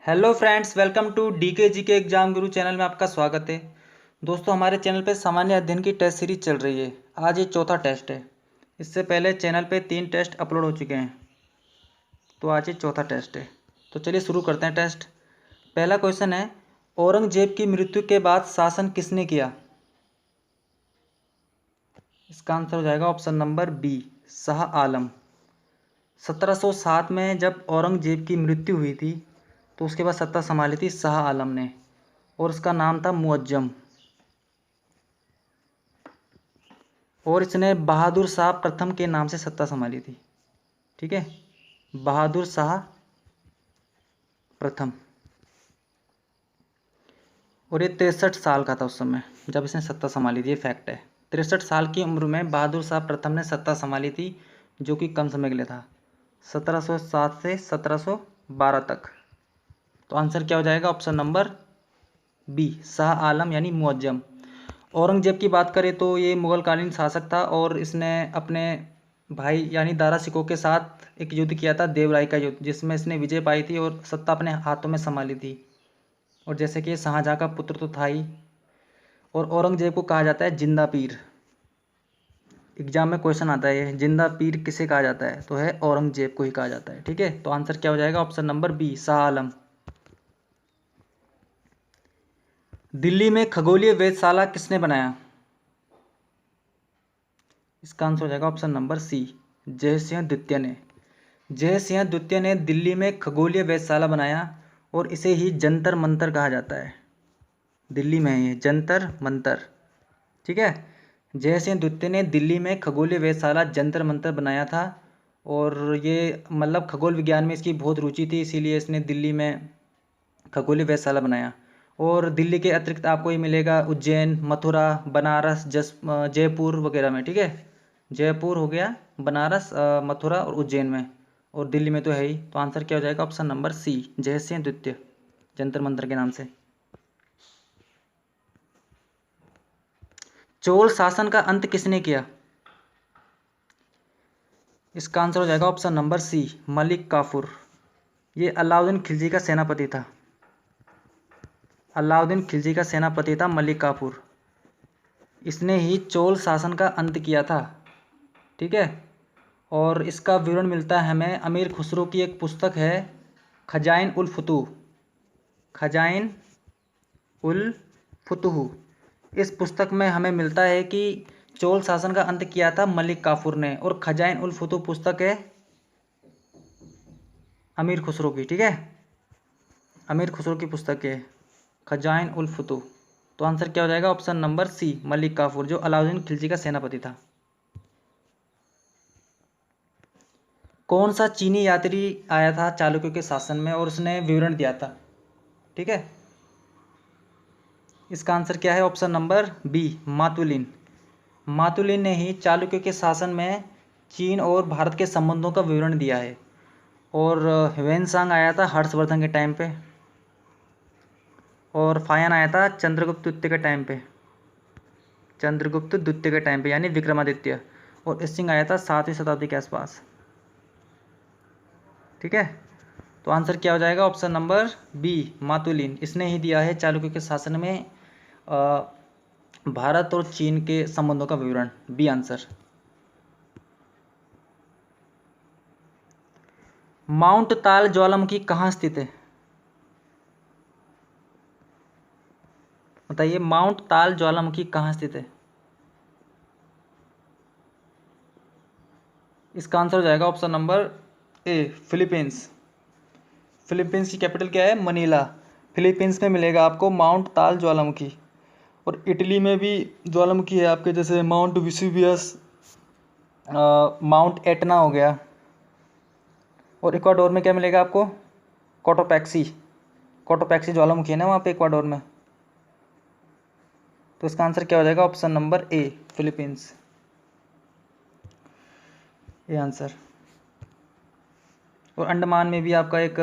Hello friends, welcome to DK GK exam Guru channel में आपका स्वागत है। दोस्तों, हमारे चैनल पे सामान्य अध्ययन की टेस्ट सीरीज चल रही है। आज ये चौथा टेस्ट है। इससे पहले चैनल पे 3 टेस्ट अपलोड हो चुके हैं, तो आज ये चौथा टेस्ट है। तो चलिए शुरू करते हैं टेस्ट। पहला क्वेश्चन है, औरंगजेब की मृत्यु के बाद शासन किसने किया? इसका आंसर हो जाएगा option number B, Shah Alam. 1707 में जब औरंगजेब की मृत्यु हुई थी तो उसके बाद सत्ता संभाली थी शाह आलम ने, और उसका नाम था मुअज्जम। और इसने बहादुर शाह प्रथम के नाम से सत्ता संभाली थी। ठीक है, बहादुर शाह प्रथम। और ये 63 साल का था उस समय जब इसने सत्ता संभाली थी। ये फैक्ट है। 63 साल की उम्र में बहादुर शाह प्रथम ने सत्ता संभाली थी, जो कि कम समय के लिए था, 1707 से 1712 तक। तो आंसर क्या हो जाएगा? Option number B, Shah Alam यानी मुअज्जम। औरंगजेब की बात करें तो ये मुगलकालीन शासक था, और इसने अपने भाई यानी दारा शिकोह के साथ एक युद्ध किया था, देवराय का युद्ध, जिसमें इसने विजय पाई थी और सत्ता अपने हाथों में संभाली थी। और जैसे कि शाहजहाँ का पुत्र तो था ही, और औरंगजेब को कहा जाता है जिंदा पीर। एग्जाम में क्वेश्चन आता है ये, जिंदा पीर किसे कहा जाता है? तो है औरंगजेब को ही कहा जाता है। ठीक है, तो आंसर क्या हो जाएगा? Option number B, Shah Alam. Delhi में खगोलीय वेधशाला किसने बनाया? इसका आंसर हो जाएगा ऑप्शन नंबर सी, जयसिंह द्वितीय ने। जयसिंह द्वितीय ने दिल्ली में खगोलीय वेधशाला बनाया, और इसे ही जंतर मंतर कहा जाता है। दिल्ली में है ये जंतर मंतर। ठीक है, जयसिंह द्वितीय ने दिल्ली में खगोलीय वेधशाला जंतर मंतर बनाया था। और ये मतलब खगोल विज्ञान में इसकी बहुत रुचि थी, इसीलिए इसने दिल्ली में खगोलीय वेधशाला बनाया। और दिल्ली के अतिरिक्त आपको ये मिलेगा उज्जैन, मथुरा, बनारस, जयपुर वगैरह में। ठीक है, जयपुर हो गया, बनारस, मथुरा और उज्जैन में, और दिल्ली में तो है ही। तो आंसर क्या हो जाएगा? ऑप्शन नंबर सी, जयसिंह द्वितीय, जंतर मंतर के नाम से। चोल शासन का अंत किसने किया? इसका आंसर हो जाएगा ऑप्शन नंबर सी, मलिक काफूर। ये अलाउद्दीन खिलजी का सेनापति था। अलाउद्दीन खिलजी का सेनापति था मलिक काफूर। इसने ही चोल शासन का अंत किया था। ठीक है, और इसका विवरण मिलता है हमें अमीर खुसरो की एक पुस्तक है, खजाइन उल फुतूह। खजाइन उल फुतूह। इस पुस्तक में हमें मिलता है कि चोल शासन का अंत किया था मलिक काफूर ने, और खजाइन उल फुतूह पुस्तक है अमीर खुसरो की। ठीक है, अमीर खुसरो की पुस्तक है खजाइन उल फुतूह। तो आंसर क्या हो जाएगा? ऑप्शन नंबर सी, मलिक काफूर, जो अलाउद्दीन खिलजी का सेनापति था। कौन सा चीनी यात्री आया था चालुक्य के शासन में और उसने विवरण दिया था? ठीक है, इसका आंसर क्या है? ऑप्शन नंबर बी, मातुलिन। मातुलिन ने ही चालुक्य के शासन में चीन और भारत के संबंधों का विवरण दिया है। और ह्वेनसांग आया था हर्षवर्धन के टाइम पे, और फायन आया था चंद्रगुप्त द्वितीय के टाइम पे, चंद्रगुप्त द्वितीय के टाइम पे यानी विक्रमादित्य। और इसिंग आया था 7वीं शताब्दी के आसपास। ठीक है, तो आंसर क्या हो जाएगा? ऑप्शन नंबर बी, मातुलिन। इसने ही दिया है चालुक्य के शासन में भारत और चीन के संबंधों का विवरण। B answer. माउंट ताल ज्वालामुखी कहाँ स्थित है? बताइए, माउंट ताल ज्वालामुखी कहाँ स्थित है? इसका आंसर हो जाएगा ऑप्शन नंबर ए, फिलीपींस। फिलीपींस की कैपिटल क्या है? मनीला। फिलीपींस में मिलेगा आपको माउंट ताल ज्वालामुखी। और इटली में भी ज्वालामुखी है आपके, जैसे माउंट विसुवियस, माउंट एटना हो गया। और इक्वाडोर में क्या मिलेगा आपको? कोटोपैक्सी। कोटोपैक्सी ज्वालामुखी है ना वहाँ पे इक्वाडोर में। तो इसका आंसर क्या हो जाएगा? ऑप्शन नंबर ए, फिलीपींस। ये आंसर। और अंडमान में भी आपका एक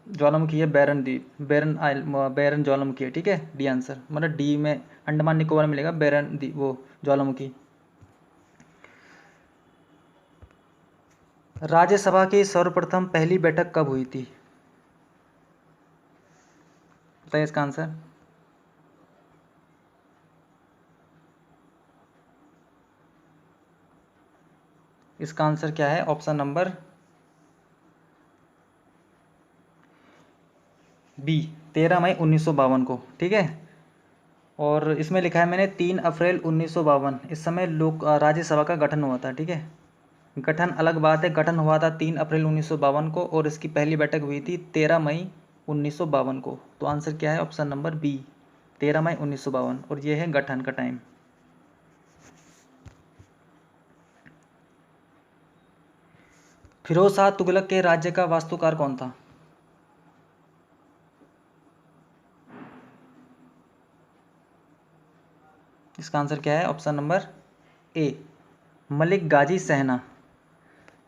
ज्वालामुखी है, बैरन द्वीप, बैरन आइल, बैरन ज्वालामुखी है। ठीक है, डी आंसर, मतलब डी में अंडमान निकोबार में मिलेगा बैरन द्वीप, वो ज्वालामुखी। राज्यसभा की सर्वप्रथम पहली बैठक कब हुई थी? बताइए इसका आंसर। इसका आंसर क्या है? ऑप्शन नंबर बी, 13 मई 1952 को। ठीक है, और इसमें लिखा है मैंने 3 अप्रैल 1952, इस समय राज्यसभा का गठन हुआ था। ठीक है, गठन अलग बात है, गठन हुआ था 3 अप्रैल 1952 को और इसकी पहली बैठक हुई थी 13 मई 1952 को। तो आंसर क्या है? ऑप्शन नंबर बी, 13 मई 1952, और ये है गठन का टाइम। फिरोज शाह तुगलक के राज्य का वास्तुकार कौन था? इसका आंसर क्या है? ऑप्शन नंबर ए, मलिक गाजी सहना।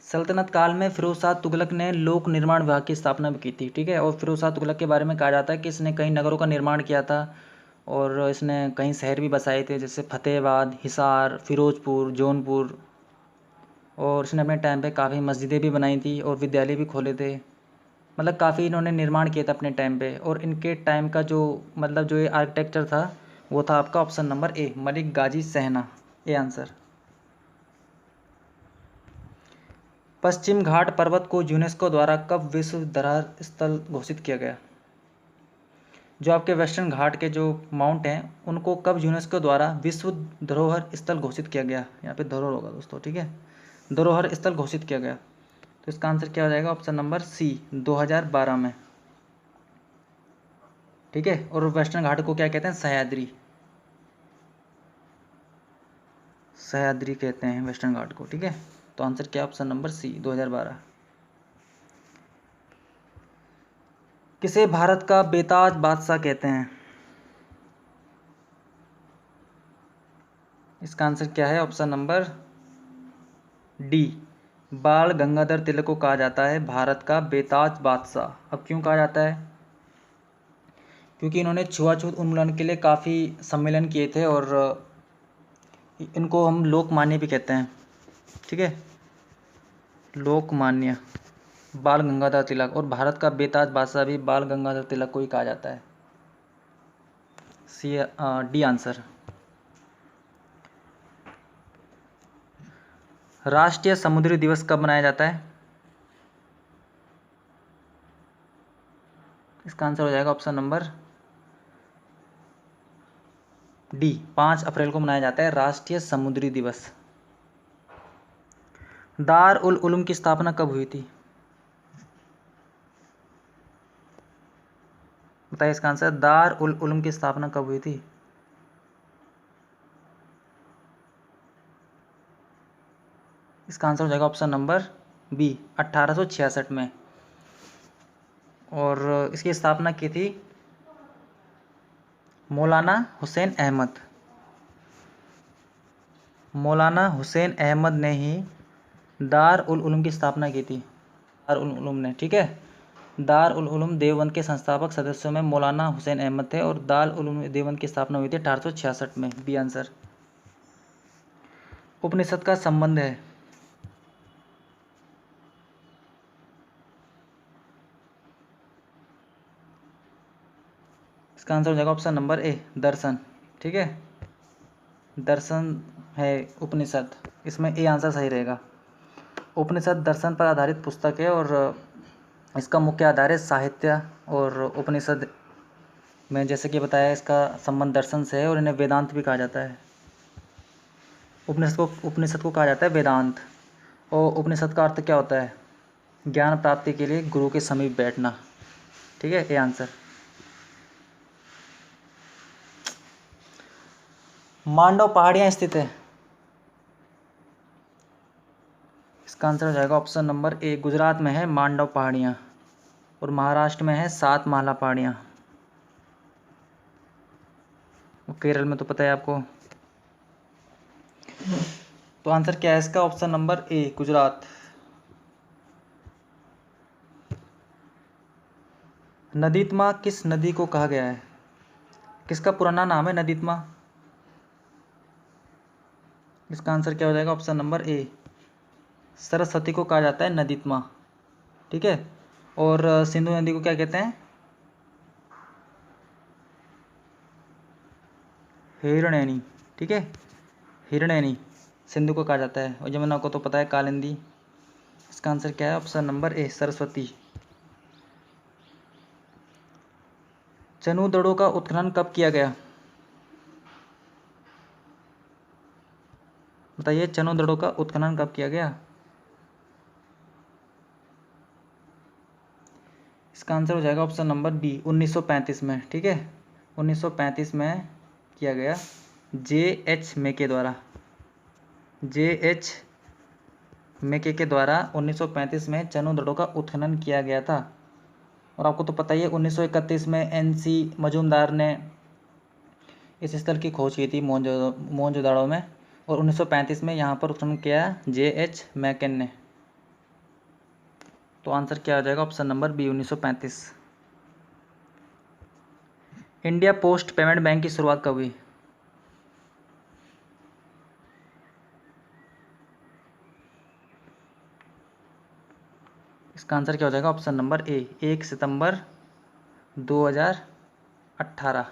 सल्तनत काल में फिरोज शाह तुगलक ने लोक निर्माण विभाग की स्थापना भी की थी। ठीक है, और फिरोज शाह तुगलक के बारे में कहा जाता है कि इसने कई नगरों का निर्माण किया था और इसने कई शहर भी बसाए थे, जैसे फतेहाबाद, हिसार, फिरोजपुर, जौनपुर। और इसने अपने टाइम पे काफ़ी मस्जिदें भी बनाई थी और विद्यालय भी खोले थे। मतलब काफ़ी इन्होंने निर्माण किया था अपने टाइम पे। और इनके टाइम का जो मतलब जो ये आर्किटेक्चर था वो था आपका ऑप्शन नंबर ए, मलिक गाजी सहना। A answer. पश्चिम घाट पर्वत को यूनेस्को द्वारा कब विश्व धरोहर स्थल घोषित किया गया? जो आपके वेस्टर्न घाट के जो माउंट हैं उनको कब यूनेस्को द्वारा विश्व धरोहर स्थल घोषित किया गया? यहाँ पे धरोहर होगा दोस्तों। ठीक है, धरोहर स्थल घोषित किया गया। तो इसका आंसर क्या हो जाएगा? ऑप्शन नंबर सी, 2012 में। ठीक है, और वेस्टर्न घाट को क्या कहते हैं? सह्याद्री। सह्याद्री कहते हैं वेस्टर्न घाट को। ठीक है, तो आंसर क्या? Option number C, 2012। किसे भारत का बेताज बादशाह कहते हैं? इसका आंसर क्या है? ऑप्शन नंबर डी, बाल गंगाधर तिलक को कहा जाता है भारत का बेताज बादशाह। अब क्यों कहा जाता है? क्योंकि इन्होंने छुआछूत उन्मूलन के लिए काफ़ी सम्मेलन किए थे और इनको हम लोकमान्य भी कहते हैं। ठीक है, लोकमान्य बाल गंगाधर तिलक, और भारत का बेताज बादशाह भी बाल गंगाधर तिलक को ही कहा जाता है। सी, डी आंसर। राष्ट्रीय समुद्री दिवस कब मनाया जाता है? इसका आंसर हो जाएगा ऑप्शन नंबर डी, 5 अप्रैल को मनाया जाता है राष्ट्रीय समुद्री दिवस। दार उल उलूम की स्थापना कब हुई थी? बताइए इसका आंसर। दार उल उलूम की स्थापना कब हुई थी? इसका आंसर हो जाएगा ऑप्शन नंबर बी, 1866 में। और इसकी स्थापना की थी मौलाना हुसैन अहमद। मौलाना हुसैन अहमद ने ही दार उल उलूम की स्थापना की थी। दार उल उलूम ने। ठीक है, दार उल उलूम देवबंद के संस्थापक सदस्यों में मौलाना हुसैन अहमद थे और दार उल उलूम देवबंद की स्थापना हुई थी 1866 में। B answer. उपनिषद का संबंध है। इसका आंसर हो जाएगा ऑप्शन नंबर ए, दर्शन। ठीक है, दर्शन है उपनिषद, इसमें ए आंसर सही रहेगा। उपनिषद दर्शन पर आधारित पुस्तक है और इसका मुख्य आधार है साहित्य। और उपनिषद में जैसे कि बताया इसका संबंध दर्शन से है और इन्हें वेदांत भी कहा जाता है। उपनिषद को कहा जाता है वेदांत। और उपनिषद का अर्थ क्या होता है? ज्ञान प्राप्ति के लिए गुरु के समीप बैठना। ठीक है, ए आंसर। मांडव पहाड़ियाँ स्थित है? इसका आंसर हो जाएगा ऑप्शन नंबर ए, गुजरात में है मांडव पहाड़ियाँ, और महाराष्ट्र में है सातमाला पहाड़ियाँ। केरल में तो पता है आपको। तो आंसर क्या है इसका? Option number A, Gujarat. नदीतमा किस नदी को कहा गया है? किसका पुराना नाम है नदीतमा? इसका आंसर क्या हो जाएगा? ऑप्शन नंबर ए, सरस्वती को कहा जाता है नदीतमा। ठीक है, और सिंधु नदी को क्या कहते हैं? हिरण्यनी, ठीक है, हिरण्यनी सिंधु को कहा जाता है, और यमुना को तो पता है कालिंदी। इसका आंसर क्या है? Option number A Saraswati. Chanhudaro का उत्खनन कब किया गया? बताइए, चनू दड़ों का उत्खनन कब किया गया? इसका आंसर हो जाएगा ऑप्शन नंबर बी 1935 में, ठीक है, 1935 में किया गया J.H. मेके द्वारा। J.H. मेके के द्वारा 1935 में चनू दड़ों का उत्खनन किया गया था। और आपको तो पता ही है 1931 में N.C. मजूमदार ने इस स्थल की खोज की थी मोहनजोदड़ो में, और 1935 में यहाँ पर उत्खनन किया J.H. मेकन ने। तो आंसर क्या हो जाएगा? Option number B 1935। India post payment bank की शुरुआत कब हुई? इसका आंसर क्या हो जाएगा? ऑप्शन नंबर ए 1 सितंबर 2018।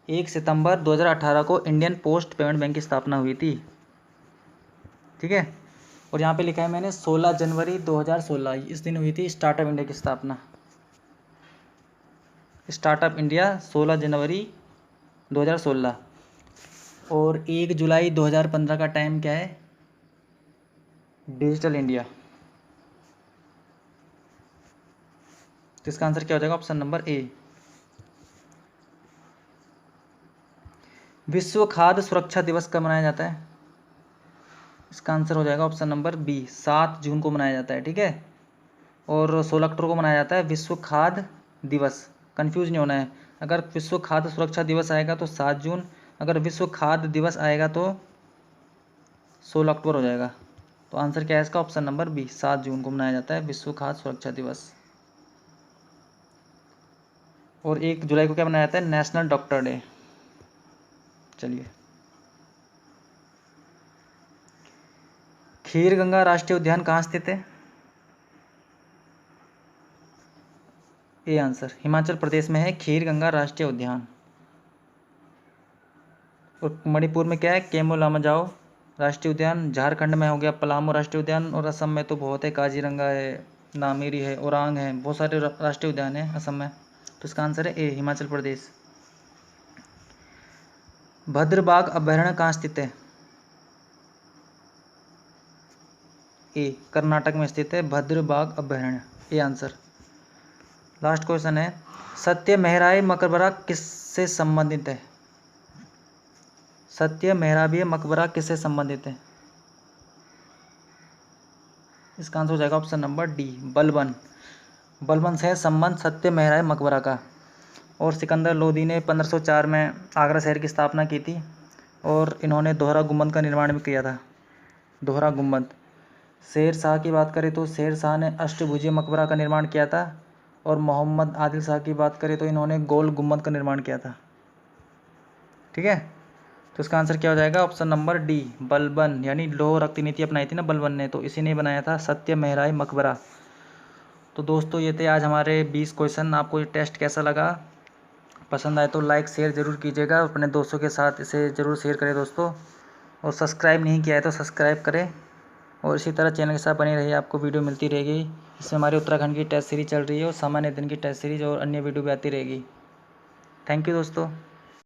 1 सितंबर 2018 को इंडियन पोस्ट पेमेंट बैंक की स्थापना हुई थी, ठीक है। और यहाँ पे लिखा है मैंने 16 जनवरी 2016, इस दिन हुई थी स्टार्टअप इंडिया की स्थापना। स्टार्टअप इंडिया 16 जनवरी 2016। और 1 जुलाई 2015 का टाइम क्या है? Digital India. तो इसका आंसर क्या हो जाएगा? ऑप्शन नंबर ए। विश्व खाद्य सुरक्षा दिवस कब मनाया जाता है? इसका आंसर हो जाएगा ऑप्शन नंबर बी 7 जून को मनाया जाता है, ठीक है। और 16 अक्टूबर को मनाया जाता है विश्व खाद्य दिवस। कंफ्यूज नहीं होना है, अगर विश्व खाद्य सुरक्षा दिवस आएगा तो 7 जून, अगर विश्व खाद्य दिवस आएगा तो 16 अक्टूबर हो जाएगा। तो आंसर क्या है इसका? ऑप्शन नंबर बी 7 जून को मनाया जाता है विश्व खाद्य सुरक्षा दिवस। और 1 जुलाई को क्या मनाया जाता है? National doctor day. चलिए, खीर गंगा राष्ट्रीय उद्यान कहाँ स्थित है? ए आंसर हिमाचल प्रदेश में है खीर गंगा राष्ट्रीय उद्यान। और मणिपुर में क्या है? केमो लामजाओ राष्ट्रीय उद्यान। झारखंड में हो गया पलामू राष्ट्रीय उद्यान। और असम में तो बहुत है, काजीरंगा है, नामेरी है, ओरांग है, बहुत सारे राष्ट्रीय उद्यान है असम में। तो इसका आंसर है ए हिमाचल प्रदेश। भद्रबाग अभयारण्य कहाँ स्थित है? ए कर्नाटक में स्थित है भद्रबाग अभयारण्य, ए आंसर। लास्ट क्वेश्चन है, सत्य मेहराय मकबरा किससे संबंधित है? सत्य मेहराबीय मकबरा किससे संबंधित है? इसका आंसर हो जाएगा option number D Balban. Balban से संबंध सत्य मेहराय मकबरा का। और सिकंदर लोदी ने 1504 में आगरा शहर की स्थापना की थी, और इन्होंने दोहरा गुंबद का निर्माण भी किया था, दोहरा गुंबद। शेर शाह की बात करें तो शेर शाह ने अष्टभुजीय मकबरा का निर्माण किया था। और मोहम्मद आदिल शाह की बात करें तो इन्होंने गोल गुंबद का निर्माण किया था, ठीक है। तो इसका आंसर क्या हो जाएगा? ऑप्शन नंबर डी बलबन, यानी लौह रक्त नीति अपनाई थी ना बलबन ने, तो इसी ने बनाया था सत्य मेहराय मकबरा। तो दोस्तों ये थे आज हमारे 20 क्वेश्चन। आपको ये टेस्ट कैसा लगा? पसंद आए तो लाइक शेयर ज़रूर कीजिएगा, अपने दोस्तों के साथ इसे ज़रूर शेयर करें दोस्तों। और सब्सक्राइब नहीं किया है तो सब्सक्राइब करें, और इसी तरह चैनल के साथ बनी रहिए, आपको वीडियो मिलती रहेगी। इसमें हमारी उत्तराखंड की टेस्ट सीरीज चल रही है, और सामान्य दिन की टेस्ट सीरीज और अन्य वीडियो भी आती रहेगी। थैंक यू दोस्तों।